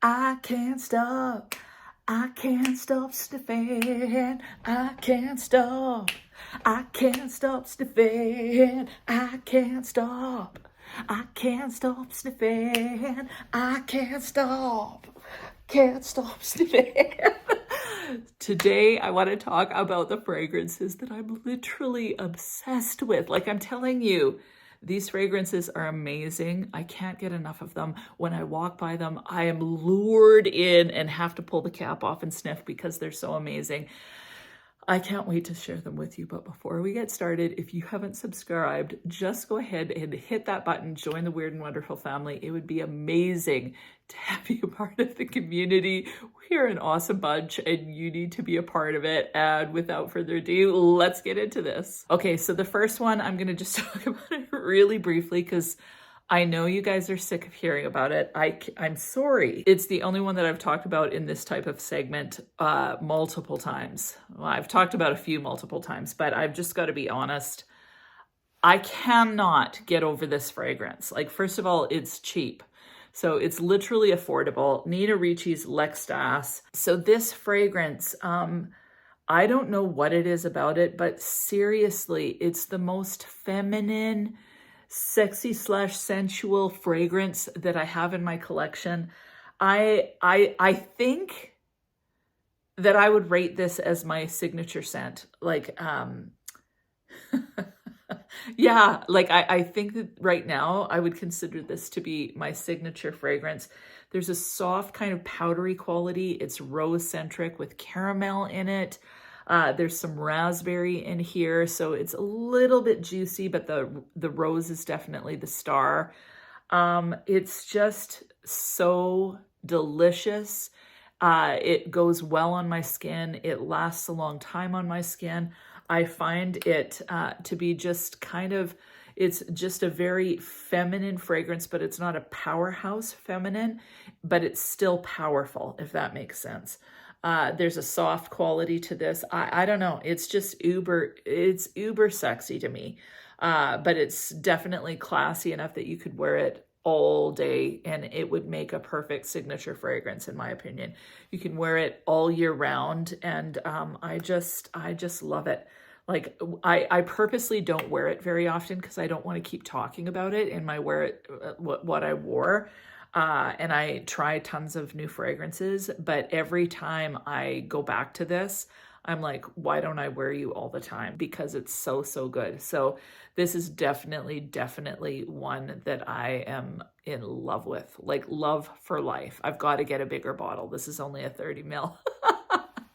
I can't stop. I can't stop sniffing. I can't stop. I can't stop sniffing. I can't stop. I can't stop sniffing. I can't stop. Can't stop sniffing. Today, I want to talk about the fragrances that I'm literally obsessed with. Like I'm telling you, these fragrances are amazing. I can't get enough of them. When I walk by them, I am lured in and have to pull the cap off and sniff because they're so amazing. I can't wait to share them with you. But before we get started, if you haven't subscribed, just go ahead and hit that button, join the Weird and Wonderful family. It would be amazing to have you a part of the community. We're an awesome bunch and you need to be a part of it. And without further ado, let's get into this. Okay, so the first one, I'm going to just talk about it really briefly because I know you guys are sick of hearing about it. I'm sorry. It's the only one that I've talked about in this type of segment multiple times. Well, I've talked about a few multiple times, but I've just got to be honest. I cannot get over this fragrance. Like, first of all, it's cheap. So it's literally affordable. Nina Ricci's L'Extase. So this fragrance, I don't know what it is about it, but seriously, it's the most feminine, sexy / sensual fragrance that I have in my collection. I think that I would rate this as my signature scent. Like, yeah, like I think that right now I would consider this to be my signature fragrance. There's a soft kind of powdery quality. It's rose-centric with caramel in it. There's some raspberry in here, so it's a little bit juicy, but the rose is definitely the star. It's just so delicious. It goes well on my skin. It lasts a long time on my skin. I find it to be just kind of, it's just a very feminine fragrance, but it's not a powerhouse feminine, but it's still powerful, if that makes sense. There's a soft quality to this. I don't know. It's just it's uber sexy to me. But it's definitely classy enough that you could wear it all day and it would make a perfect signature fragrance, in my opinion. You can wear it all year round, and I just love it. Like, I purposely don't wear it very often because I don't want to keep talking about it in my what I wore. And I try tons of new fragrances, but every time I go back to this, I'm like, why don't I wear you all the time? Because it's so, so good. So this is definitely one that I am in love with, like love for life. I've got to get a bigger bottle. This is only a 30 ml.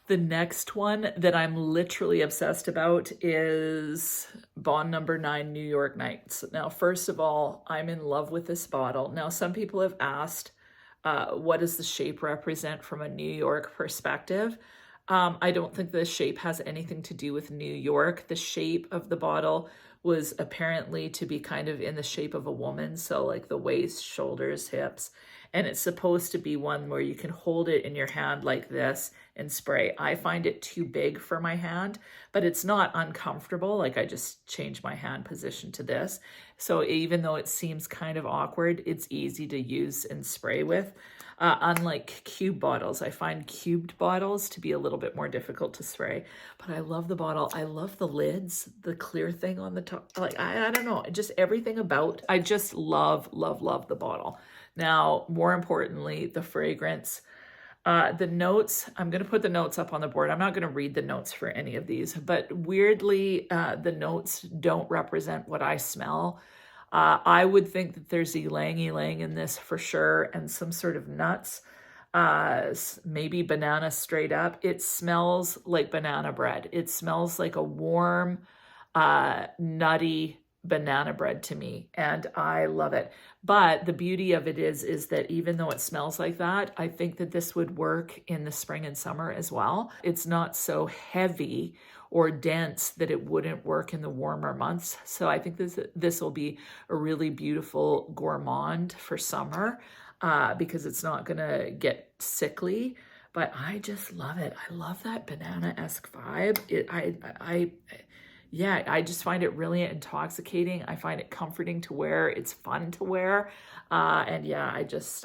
The next one that I'm literally obsessed about is Bond Number 9 New York Nights. Now, first of all, I'm in love with this bottle. Now, some people have asked, what does the shape represent from a New York perspective? I don't think the shape has anything to do with New York. The shape of the bottle was apparently to be kind of in the shape of a woman. So like the waist, shoulders, hips. And it's supposed to be one where you can hold it in your hand like this and spray. I find it too big for my hand, but it's not uncomfortable. Like, I just change my hand position to this. So even though it seems kind of awkward, it's easy to use and spray with. Unlike cube bottles, I find cubed bottles to be a little bit more difficult to spray, but I love the bottle. I love the lids, the clear thing on the top. Like, I don't know, just everything about, I just love the bottle. Now, more importantly, the fragrance. The notes, I'm going to put the notes up on the board. I'm not going to read the notes for any of these, but weirdly, the notes don't represent what I smell. I would think that there's ylang-ylang in this for sure, and some sort of nuts, maybe banana straight up. It smells like banana bread. It smells like a warm, nutty banana bread to me, and I love it. But the beauty of it is that even though it smells like that, I think that this would work in the spring and summer as well. It's not so heavy or dense that it wouldn't work in the warmer months. So I think this will be a really beautiful gourmand for summer because it's not gonna get sickly. But I just love it. I love that banana-esque vibe. yeah, I just find it really intoxicating. I find it comforting to wear. It's fun to wear. And yeah,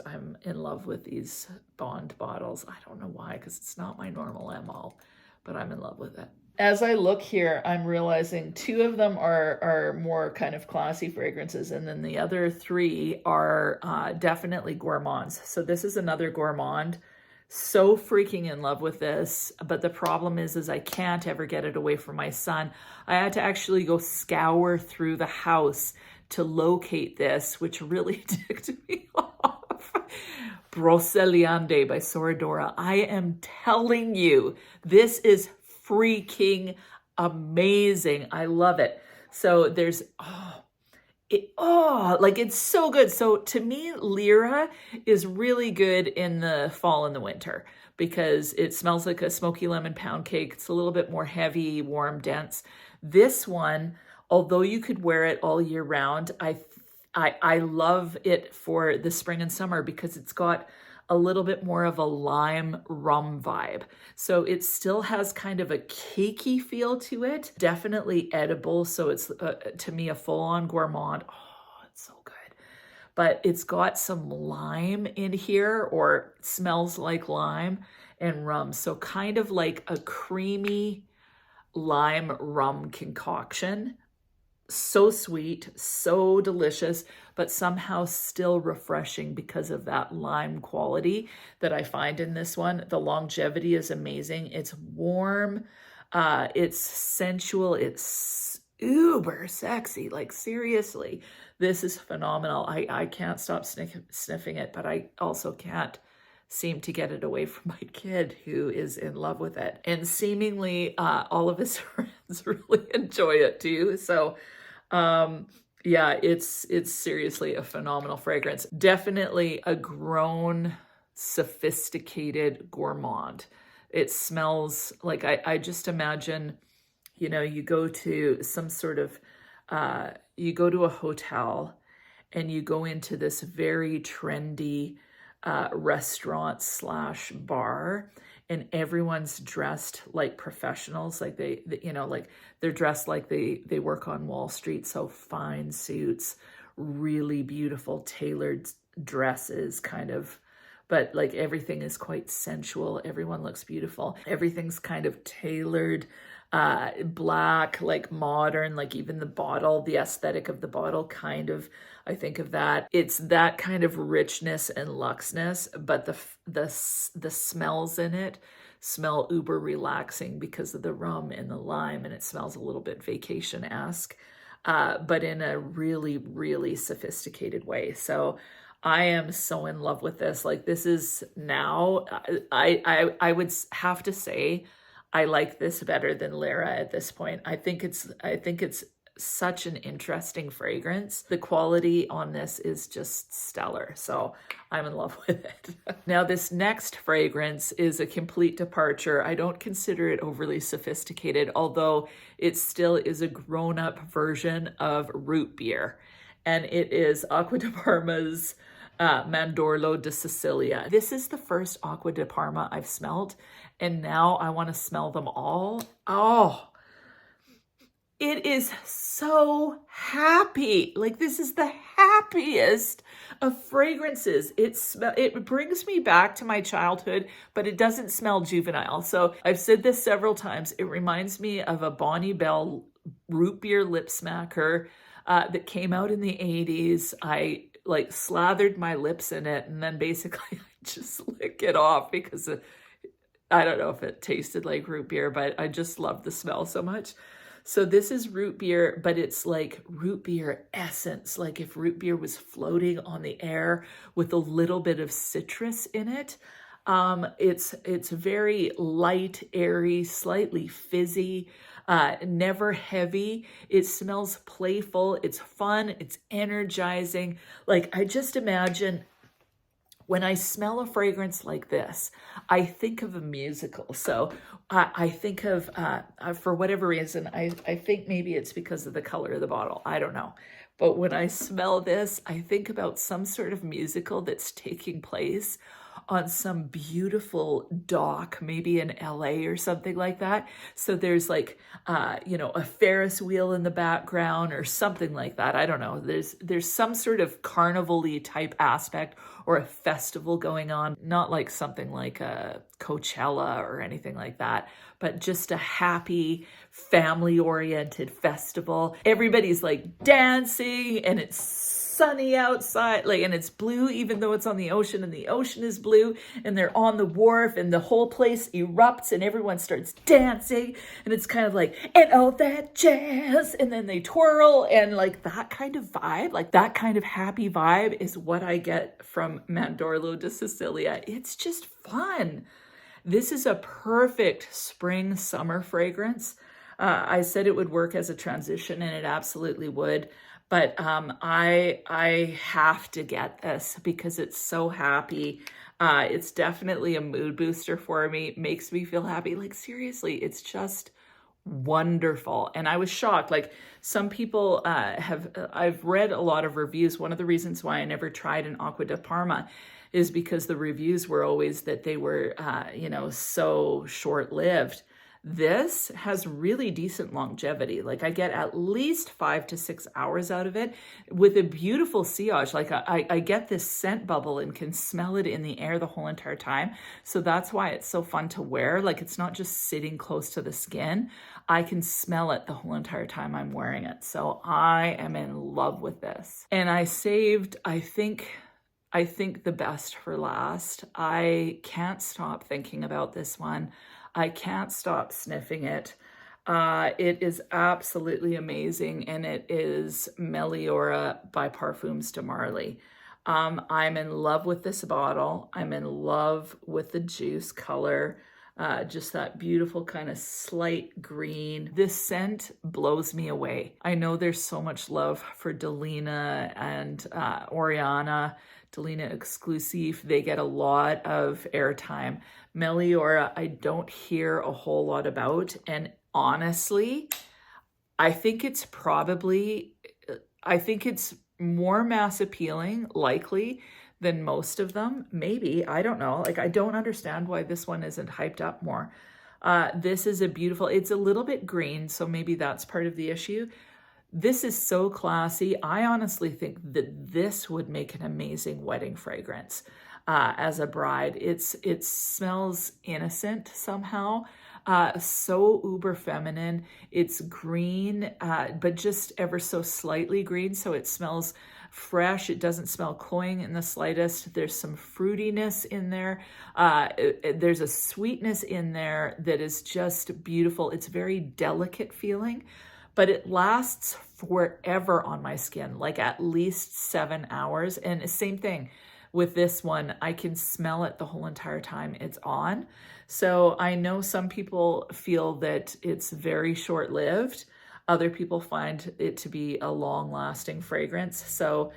I'm in love with these Bond bottles. I don't know why, because it's not my normal MO, but I'm in love with it. As I look here, I'm realizing two of them are more kind of classy fragrances, and then the other three are definitely gourmands. So this is another gourmand. So freaking in love with this, but the problem is I can't ever get it away from my son. I had to actually go scour through the house to locate this, which really ticked me off. Broceliande by Soradora. I am telling you, this is freaking amazing. I love it. So there's, like it's so good. So to me, Lara is really good in the fall and the winter because it smells like a smoky lemon pound cake. It's a little bit more heavy, warm, dense. This one, although you could wear it all year round, I love it for the spring and summer because it's got a little bit more of a lime rum vibe. So it still has kind of a cakey feel to it. Definitely edible. So it's, to me, a full-on gourmand. Oh, it's so good. But it's got some lime in here, or smells like lime and rum. So kind of like a creamy lime rum concoction. So sweet, so delicious, but somehow still refreshing because of that lime quality that I find in this one. The longevity is amazing. It's warm, it's sensual, it's uber sexy. Like seriously, this is phenomenal. I can't stop sniffing it, but I also can't seem to get it away from my kid, who is in love with it. And seemingly all of his friends really enjoy it too. So yeah, it's seriously a phenomenal fragrance. Definitely a grown, sophisticated gourmand. It smells like, I just imagine, you know, you go to some sort of, you go to a hotel and you go into this very trendy restaurant slash bar, and everyone's dressed like professionals, like they you know, like they're dressed like they work on Wall Street. So fine suits, really beautiful tailored dresses, kind of, but like everything is quite sensual. Everyone looks beautiful. Everything's kind of tailored, black, like modern, like even the bottle, the aesthetic of the bottle, kind of, I think of that. It's that kind of richness and luxness, but the smells in it smell uber relaxing because of the rum and the lime, and it smells a little bit vacation-esque, but in a really, really sophisticated way. So I am so in love with this. Like this is now, I would have to say, I like this better than Lara at this point. I think it's such an interesting fragrance. The quality on this is just stellar. So I'm in love with it. Now this next fragrance is a complete departure. I don't consider it overly sophisticated, although it still is a grown-up version of root beer. And it is Acqua di Parma's Mandorlo de Sicilia. This is the first Acqua di Parma I've smelled, and now I want to smell them all. Oh, it is so happy. Like this is the happiest of fragrances. It brings me back to my childhood, but it doesn't smell juvenile. So I've said this several times. It reminds me of a Bonnie Bell root beer lip smacker that came out in the 80s. I like slathered my lips in it, and then basically I just lick it off because I don't know if it tasted like root beer, but I just love the smell so much. So this is root beer, but it's like root beer essence. Like if root beer was floating on the air with a little bit of citrus in it. It's very light, airy, slightly fizzy, never heavy. It smells playful. It's fun. It's energizing. Like I just imagine when I smell a fragrance like this, I think of a musical. So I think of, for whatever reason, I think maybe it's because of the color of the bottle. I don't know. But when I smell this, I think about some sort of musical that's taking place on some beautiful dock, maybe in LA or something like that. So there's like, you know, a Ferris wheel in the background or something like that. I don't know. There's some sort of carnival-y type aspect or a festival going on, not like something like a Coachella or anything like that, but just a happy, family-oriented festival. Everybody's like dancing and it's sunny outside, like, and it's blue even though it's on the ocean, and the ocean is blue, and they're on the wharf and the whole place erupts and everyone starts dancing, and it's kind of like, and all that jazz, and then they twirl, and like that kind of vibe, like that kind of happy vibe is what I get from Mandorlo de Sicilia. It's just fun. This is a perfect spring summer fragrance. I said it would work as a transition, and it absolutely would. But I have to get this because it's so happy. It's definitely a mood booster for me. Makes me feel happy. Like, seriously, it's just wonderful. And I was shocked. Like, some people I've read a lot of reviews. One of the reasons why I never tried an Acqua di Parma is because the reviews were always that they were, you know, so short-lived. This has really decent longevity. Like, I get at least 5 to 6 hours out of it with a beautiful sillage. Like, I get this scent bubble and can smell it in the air the whole entire time. So that's why it's so fun to wear. Like, it's not just sitting close to the skin. I can smell it the whole entire time I'm wearing it. So I am in love with this. And I saved, I think the best for last. I can't stop thinking about this one. I can't stop sniffing it. It is absolutely amazing, and it is Meliora by Perfumes de Marly. I'm in love with this bottle. I'm in love with the juice color, just that beautiful kind of slight green. This scent blows me away. I know there's so much love for Delina and Oriana. Delina Exclusive, they get a lot of airtime. Meliora, I don't hear a whole lot about. And honestly, I think it's more mass appealing, likely, than most of them. Maybe, I don't know. Like, I don't understand why this one isn't hyped up more. This is a beautiful, it's a little bit green, so maybe that's part of the issue. This is so classy. I honestly think that this would make an amazing wedding fragrance as a bride. It smells innocent somehow, so uber feminine. It's green, but just ever so slightly green, so it smells fresh. It doesn't smell cloying in the slightest. There's some fruitiness in there. There's a sweetness in there that is just beautiful. It's very delicate feeling, but it lasts forever on my skin, like at least 7 hours. And same thing with this one, I can smell it the whole entire time it's on. So I know some people feel that it's very short-lived. Other people find it to be a long-lasting fragrance. So,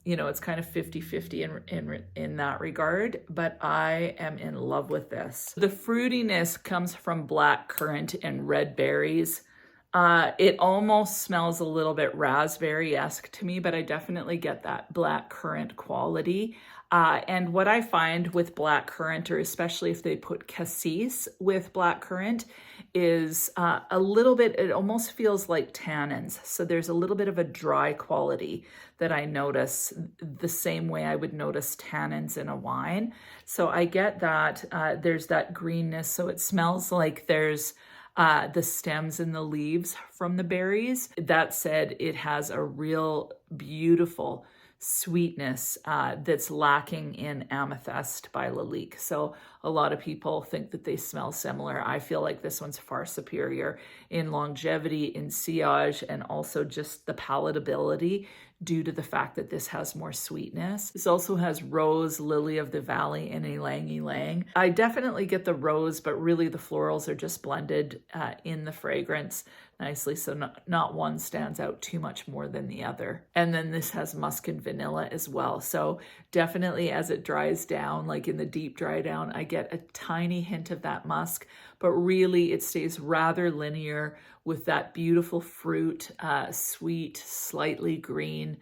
you know, it's kind of 50-50 in that regard, but I am in love with this. The fruitiness comes from black currant and red berries. It almost smells a little bit raspberry-esque to me, but I definitely get that black currant quality. And what I find with black currant, or especially if they put cassis with black currant, is a little bit, it almost feels like tannins. So there's a little bit of a dry quality that I notice, the same way I would notice tannins in a wine. So I get that. There's that greenness, so it smells like there's the stems and the leaves from the berries. That said, it has a real beautiful sweetness that's lacking in Amethyst by Lalique. So a lot of people think that they smell similar. I feel like this one's far superior in longevity, in sillage, and also just the palatability due to the fact that this has more sweetness. This also has rose, lily of the valley, and ylang ylang. I definitely get the rose, but really the florals are just blended in the fragrance nicely, so not one stands out too much more than the other. And then this has musk and vanilla as well. So definitely as it dries down, like in the deep dry down, I get a tiny hint of that musk, but really it stays rather linear with that beautiful fruit, sweet, slightly green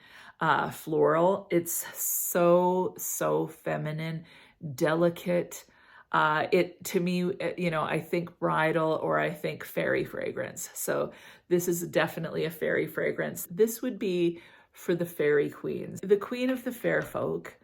floral. It's so feminine delicate. To me, you know, I think bridal or I think fairy fragrance. So this is definitely a fairy fragrance. This would be for the fairy queens. The queen of the fair folk,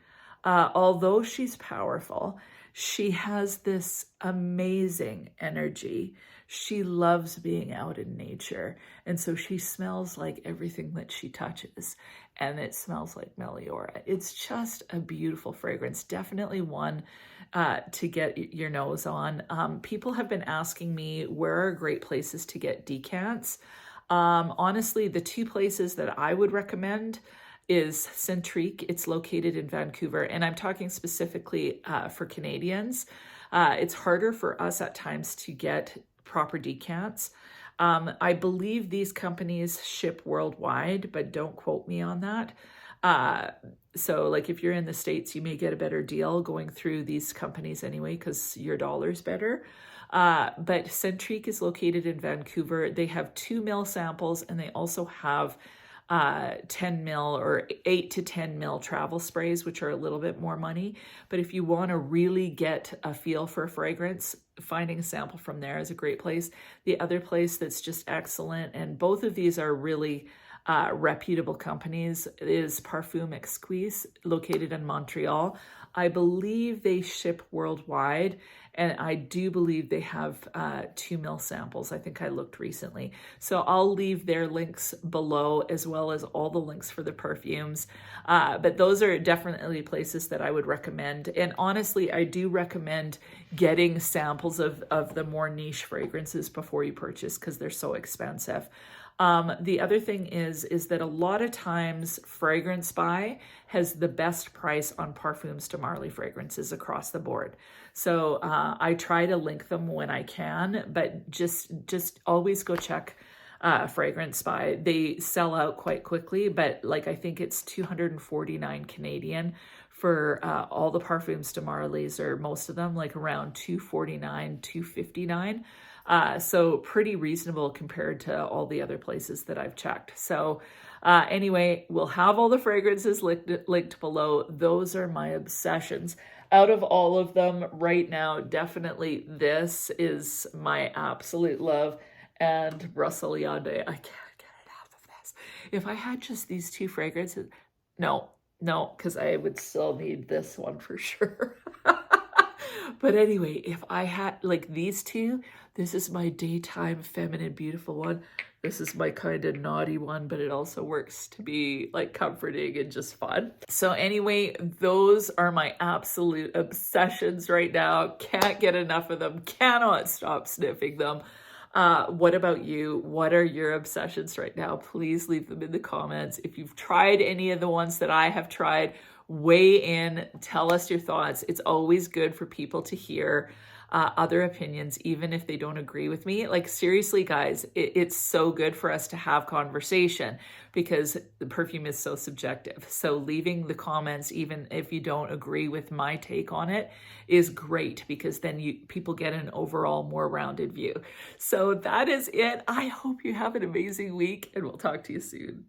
although she's powerful, she has this amazing energy. She loves being out in nature. And so she smells like everything that she touches. And it smells like Meliora. It's just a beautiful fragrance. Definitely one to get your nose on. People have been asking me where are great places to get decants. Honestly, the two places that I would recommend is Centrique. It's located in Vancouver, and I'm talking specifically for Canadians. It's harder for us at times to get proper decants. I believe these companies ship worldwide, but don't quote me on that. So like if you're in the States, you may get a better deal going through these companies anyway, because your dollar's better. But Centrique is located in Vancouver. They have 2 ml samples, and they also have 10 ml or 8 to 10 ml travel sprays, which are a little bit more money. But if you want to really get a feel for a fragrance, finding a sample from there is a great place. The other place that's just excellent, and both of these are really reputable companies, is Perfume Stores, located in Montreal. I believe they ship worldwide, and I do believe they have 2 ml samples. I think I looked recently. So I'll leave their links below, as well as all the links for the perfumes. But those are definitely places that I would recommend. And honestly, I do recommend getting samples of the more niche fragrances before you purchase, because they're so expensive. The other thing is that a lot of times Fragrance Buy has the best price on Parfums de Marly fragrances across the board. So I try to link them when I can, but just always go check Fragrance Buy. They sell out quite quickly, but like I think it's 249 Canadian for all the Parfums de Marlys, or most of them, like around 249, 259. So pretty reasonable compared to all the other places that I've checked. So anyway, we'll have all the fragrances linked below. Those are my obsessions. Out of all of them right now, definitely this is my absolute love. And Broceliande, I can't get enough of this. If I had just these two fragrances, no, because I would still need this one for sure. But anyway, if I had like these two, this is my daytime feminine beautiful one. This is my kind of naughty one, but it also works to be like comforting and just fun. So anyway, those are my absolute obsessions right now. Can't get enough of them. Cannot stop sniffing them. What about you? What are your obsessions right now? Please leave them in the comments. If you've tried any of the ones that I have tried, weigh in, tell us your thoughts. It's always good for people to hear other opinions, even if they don't agree with me. Like seriously, guys, it's so good for us to have conversation, because the perfume is so subjective. So leaving the comments, even if you don't agree with my take on it, is great, because then people get an overall more rounded view. So that is it. I hope you have an amazing week, and we'll talk to you soon.